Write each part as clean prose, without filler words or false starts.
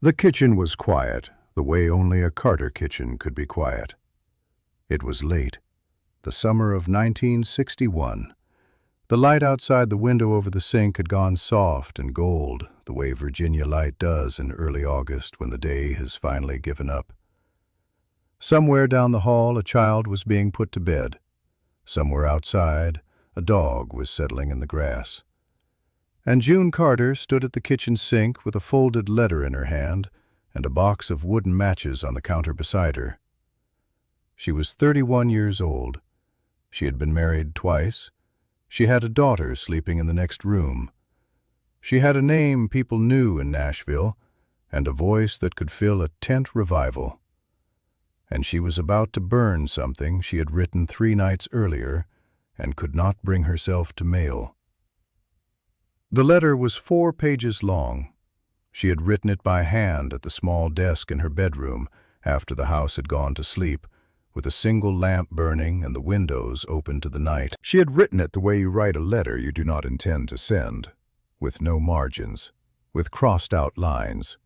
The kitchen was quiet, the way only a Carter kitchen could be quiet. It was late, the summer of 1961. The light outside the window over the sink had gone soft and gold, the way Virginia light does in early August when the day has finally given up. Somewhere down the hall, a child was being put to bed. Somewhere outside, a dog was settling in the grass. And June Carter stood at the kitchen sink with a folded letter in her hand and a box of wooden matches on the counter beside her. She was 31 years old. She had been married twice. She had a daughter sleeping in the next room. She had a name people knew in Nashville and a voice that could fill a tent revival. And she was about to burn something she had written 3 nights earlier and could not bring herself to mail. The letter was 4 pages long. She had written it by hand at the small desk in her bedroom after the house had gone to sleep, with a single lamp burning and the windows open to the night. She had written it the way you write a letter you do not intend to send, with no margins, with crossed-out lines,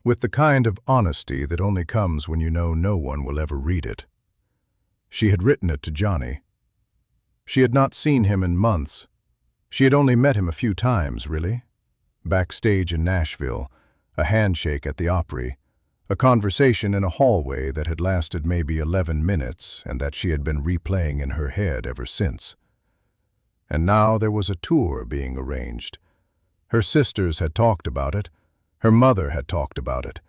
with the kind of honesty that only comes when you know no one will ever read it. She had written it to Johnny. She had not seen him in months. She had only met him a few times, really. Backstage in Nashville, a handshake at the Opry, a conversation in a hallway that had lasted maybe 11 minutes and that she had been replaying in her head ever since. And now there was a tour being arranged. Her sisters had talked about it. Her mother had talked about it.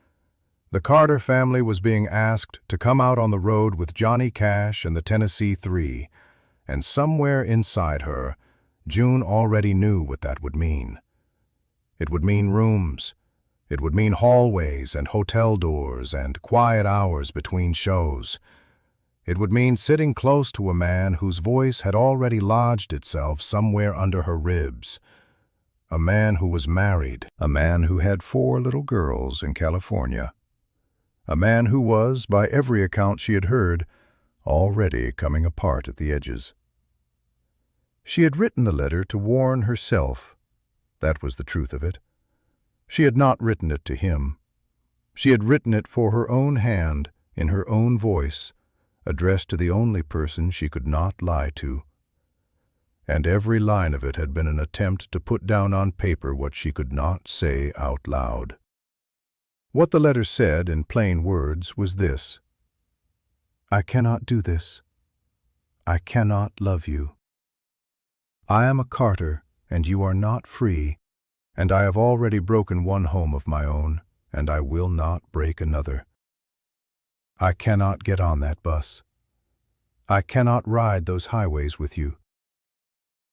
The Carter family was being asked to come out on the road with Johnny Cash and the Tennessee Three, and somewhere inside her, June already knew what that would mean. It would mean rooms. It would mean hallways and hotel doors and quiet hours between shows. It would mean sitting close to a man whose voice had already lodged itself somewhere under her ribs. A man who was married. A man who had 4 little girls in California. A man who was, by every account she had heard, already coming apart at the edges. She had written the letter to warn herself. That was the truth of it. She had not written it to him. She had written it for her own hand, in her own voice, addressed to the only person she could not lie to. And every line of it had been an attempt to put down on paper what she could not say out loud. What the letter said in plain words was this: I cannot do this. I cannot love you. I am a Carter, and you are not free, and I have already broken one home of my own, and I will not break another. I cannot get on that bus. I cannot ride those highways with you.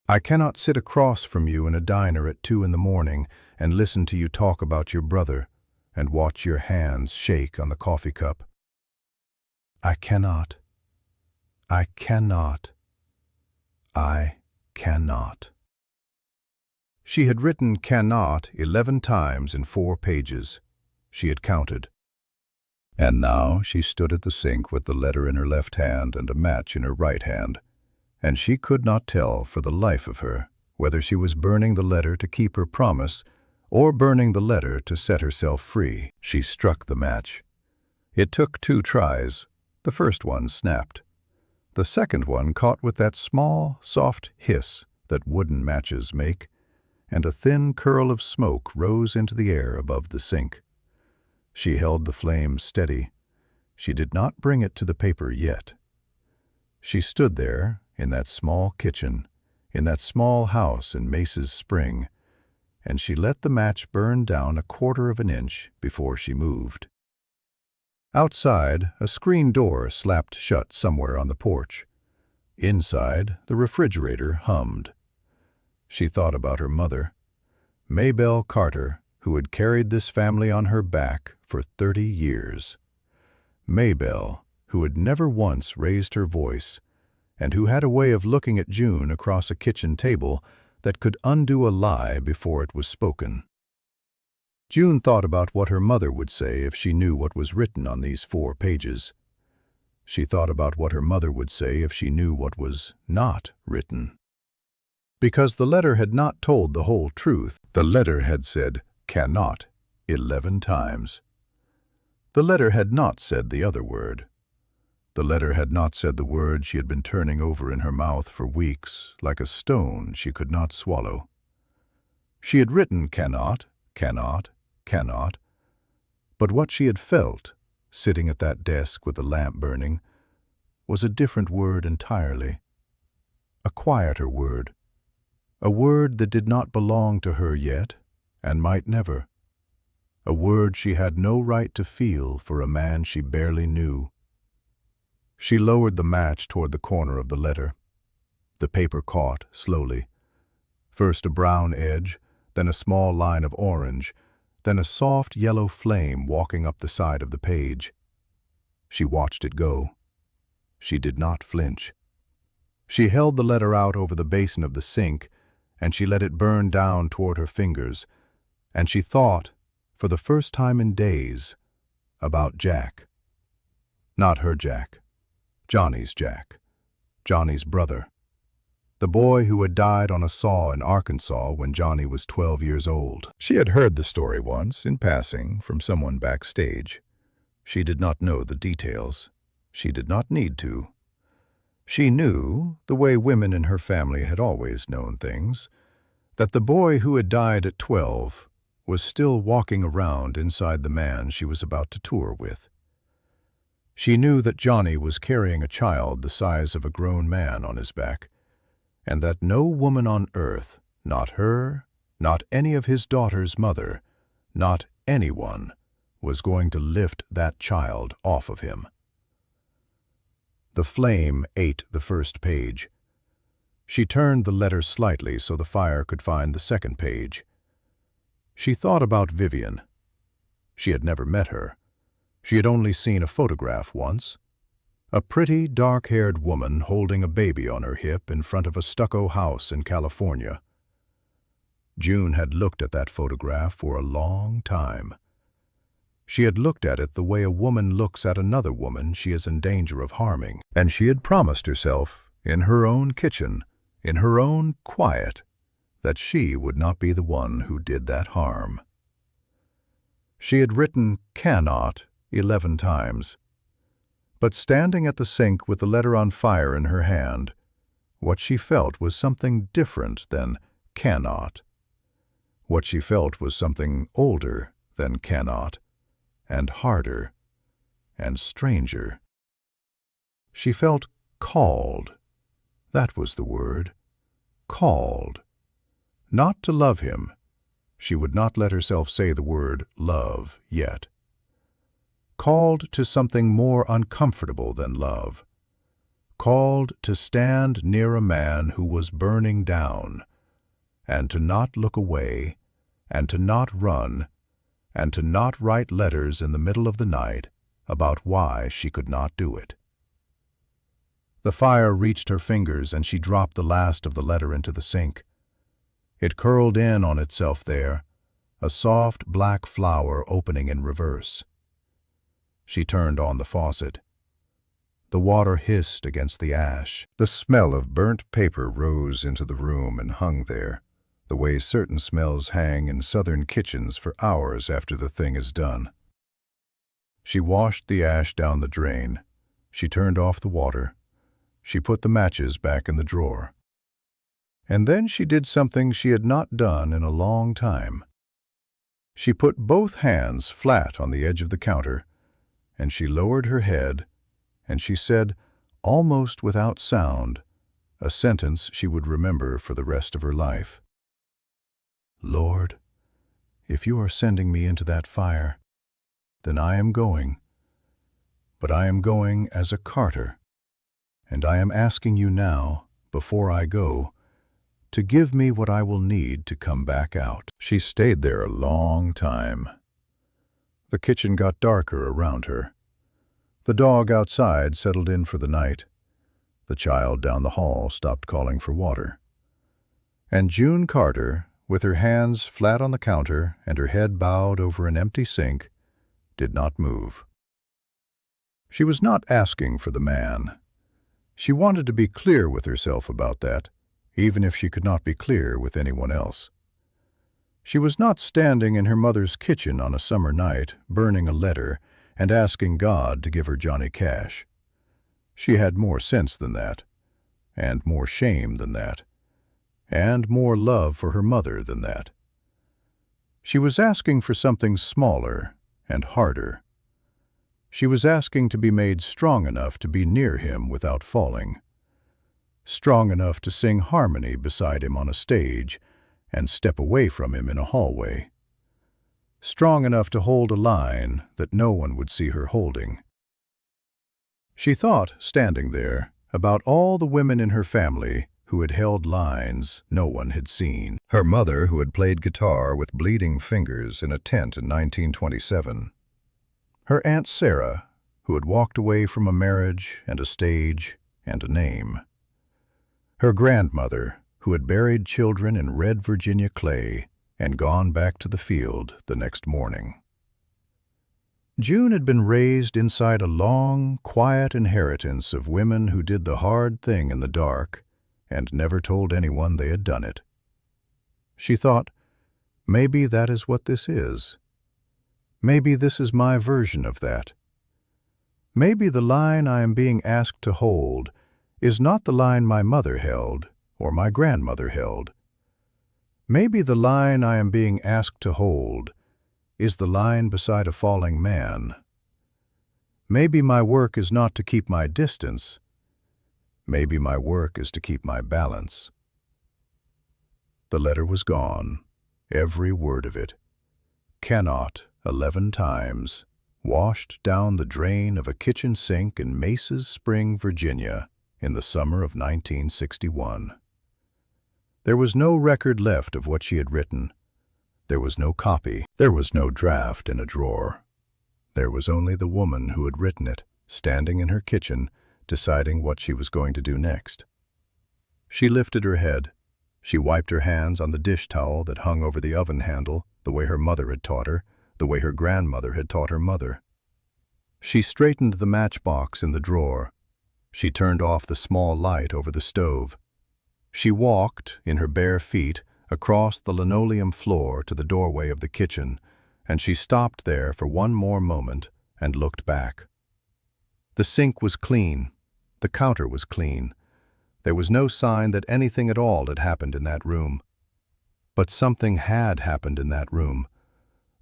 I cannot sit across from you in a diner at 2 in the morning and listen to you talk about your brother and watch your hands shake on the coffee cup. I cannot. I cannot. I cannot. She had written cannot 11 times in 4 pages. She had counted. And now she stood at the sink with the letter in her left hand and a match in her right hand, and she could not tell for the life of her whether she was burning the letter to keep her promise or burning the letter to set herself free. She struck the match. It took 2 tries. The first one snapped. The second one caught with that small, soft hiss that wooden matches make, and a thin curl of smoke rose into the air above the sink. She held the flame steady. She did not bring it to the paper yet. She stood there, in that small kitchen, in that small house in Mace's Spring, and she let the match burn down 1/4 of an inch before she moved. Outside, a screen door slapped shut somewhere on the porch. Inside, the refrigerator hummed. She thought about her mother, Maybelle Carter, who had carried this family on her back for 30 years. Maybelle, who had never once raised her voice, and who had a way of looking at June across a kitchen table that could undo a lie before it was spoken. June thought about what her mother would say if she knew what was written on these 4 pages. She thought about what her mother would say if she knew what was not written. Because the letter had not told the whole truth. The letter had said, cannot, 11 times. The letter had not said the other word. The letter had not said the word she had been turning over in her mouth for weeks, like a stone she could not swallow. She had written cannot, cannot, cannot, but what she had felt, sitting at that desk with the lamp burning, was a different word entirely. A quieter word. A word that did not belong to her yet, and might never. A word she had no right to feel for a man she barely knew. She lowered the match toward the corner of the letter. The paper caught, slowly. First a brown edge, then a small line of orange, then a soft yellow flame walking up the side of the page. She watched it go. She did not flinch. She held the letter out over the basin of the sink, and she let it burn down toward her fingers, and she thought, for the first time in days, about Jack. Not her Jack. Johnny's Jack. Johnny's brother. The boy who had died on a saw in Arkansas when Johnny was 12 years old. She had heard the story once, in passing, from someone backstage. She did not know the details. She did not need to. She knew, the way women in her family had always known things, that the boy who had died at 12 was still walking around inside the man she was about to tour with. She knew that Johnny was carrying a child the size of a grown man on his back, and that no woman on earth, not her, not any of his daughter's mother, not anyone, was going to lift that child off of him. The flame ate the first page. She turned the letter slightly so the fire could find the second page. She thought about Vivian. She had never met her. She had only seen a photograph once. A pretty, dark-haired woman holding a baby on her hip in front of a stucco house in California. June had looked at that photograph for a long time. She had looked at it the way a woman looks at another woman she is in danger of harming, and she had promised herself, in her own kitchen, in her own quiet, that she would not be the one who did that harm. She had written cannot 11 times. But standing at the sink with the letter on fire in her hand, what she felt was something different than cannot. What she felt was something older than cannot, and harder, and stranger. She felt called. That was the word. Called. Not to love him. She would not let herself say the word love yet. Called to something more uncomfortable than love. Called to stand near a man who was burning down, and to not look away, and to not run, and to not write letters in the middle of the night about why she could not do it. The fire reached her fingers, and she dropped the last of the letter into the sink. It curled in on itself there, a soft black flower opening in reverse. She turned on the faucet. The water hissed against the ash. The smell of burnt paper rose into the room and hung there, the way certain smells hang in southern kitchens for hours after the thing is done. She washed the ash down the drain. She turned off the water. She put the matches back in the drawer. And then she did something she had not done in a long time. She put both hands flat on the edge of the counter, and she lowered her head, and she said, almost without sound, a sentence she would remember for the rest of her life. Lord, if you are sending me into that fire, then I am going. But I am going as a carter, and I am asking you now, before I go, to give me what I will need to come back out. She stayed there a long time. The kitchen got darker around her. The dog outside settled in for the night. The child down the hall stopped calling for water. And June Carter, with her hands flat on the counter and her head bowed over an empty sink, did not move. She was not asking for the man. She wanted to be clear with herself about that, even if she could not be clear with anyone else. She was not standing in her mother's kitchen on a summer night, burning a letter and asking God to give her Johnny Cash. She had more sense than that, and more shame than that, and more love for her mother than that. She was asking for something smaller and harder. She was asking to be made strong enough to be near him without falling, strong enough to sing harmony beside him on a stage and step away from him in a hallway, strong enough to hold a line that no one would see her holding. She thought, standing there, about all the women in her family who had held lines no one had seen. Her mother, who had played guitar with bleeding fingers in a tent in 1927. Her Aunt Sarah, who had walked away from a marriage and a stage and a name. Her grandmother, who had buried children in red Virginia clay and gone back to the field the next morning. June had been raised inside a long, quiet inheritance of women who did the hard thing in the dark and never told anyone they had done it. She thought, maybe that is what this is. Maybe this is my version of that. Maybe the line I am being asked to hold is not the line my mother held or my grandmother held. Maybe the line I am being asked to hold is the line beside a falling man. Maybe my work is not to keep my distance. Maybe my work is to keep my balance. The letter was gone, every word of it. Cannot, 11 times, washed down the drain of a kitchen sink in Maces Spring, Virginia, in the summer of 1961. There was no record left of what she had written. There was no copy. There was no draft in a drawer. There was only the woman who had written it, standing in her kitchen, deciding what she was going to do next. She lifted her head. She wiped her hands on the dish towel that hung over the oven handle, the way her mother had taught her, the way her grandmother had taught her mother. She straightened the matchbox in the drawer. She turned off the small light over the stove. She walked, in her bare feet, across the linoleum floor to the doorway of the kitchen, and she stopped there for one more moment and looked back. The sink was clean. The counter was clean. There was no sign that anything at all had happened in that room. But something had happened in that room.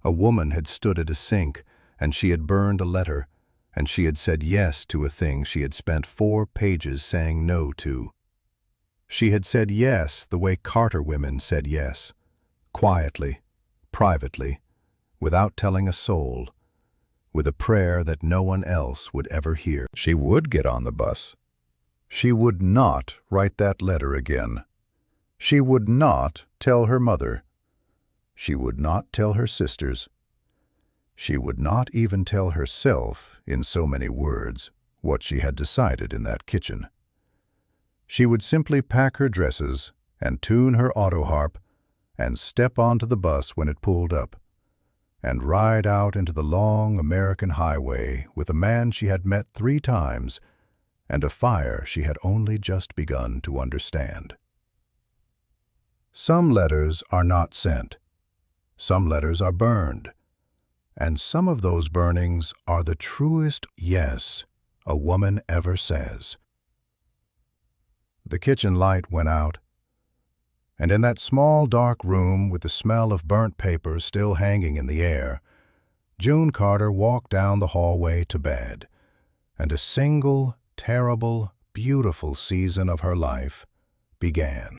A woman had stood at a sink, and she had burned a letter, and she had said yes to a thing she had spent 4 pages saying no to. She had said yes the way Carter women said yes, quietly, privately, without telling a soul, with a prayer that no one else would ever hear. She would get on the bus. She would not write that letter again. She would not tell her mother. She would not tell her sisters. She would not even tell herself, in so many words, what she had decided in that kitchen. She would simply pack her dresses and tune her auto harp and step onto the bus when it pulled up, and ride out into the long American highway with a man she had met 3 times and a fire she had only just begun to understand. Some letters are not sent. Some letters are burned. And some of those burnings are the truest yes a woman ever says. The kitchen light went out, and in that small dark room with the smell of burnt paper still hanging in the air, June Carter walked down the hallway to bed, and a single, terrible, beautiful season of her life began.